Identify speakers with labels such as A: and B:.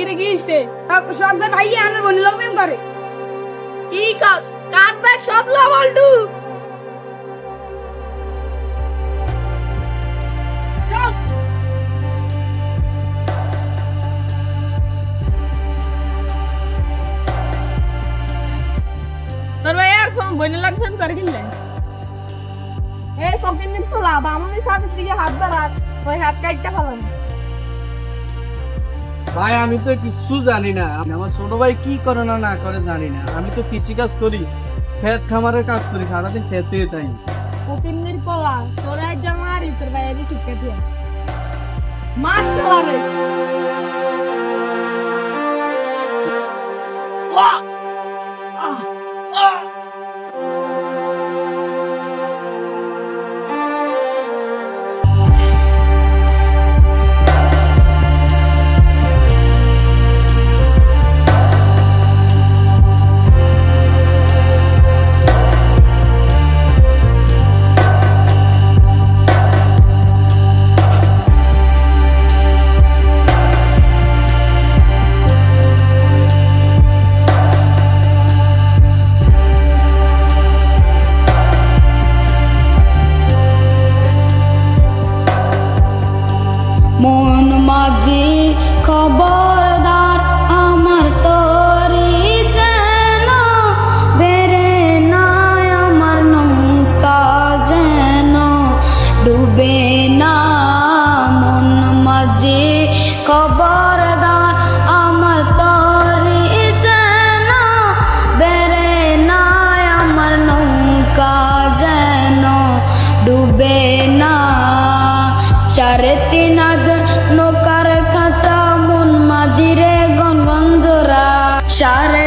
A: রে গিয়েছে সব ভাই আমার বোন লোক প্রেম করে কি কাজ কাটবে সব লাভলটু চল তোর ভাই আর ফোন বোনের লোক প্রেম করে কিনলে এই ফকির নিন ফলা বামনের সাথে দিকে হাত ধরাত ওই হাত কাটটা ফেলাম
B: ভাই আমি তো কিছু জানি না আমার ছোট ভাই কি করে না না করে জানি না আমি তো কৃষি কাজ করি ক্ষেত খামারের কাজ করি সারাদিন খেতে তাই
A: ফকির নিন ফলা তোর এক জামারি তোর ভাই আদি শিক্ষা দিয়ে মাস চালাবে মন মাঝি খবরদার আমার তোরি যেন বেরে নাই আমার নৌকা যেন ডুবে না মন মাঝি খবরদার আমার তোরি যেন বেরে নাই আমার নৌকা যেন ডুবে না চারে তিনাগ নৌকার খাঁচা মন মাঝিরে গনগঞ্জরা সারে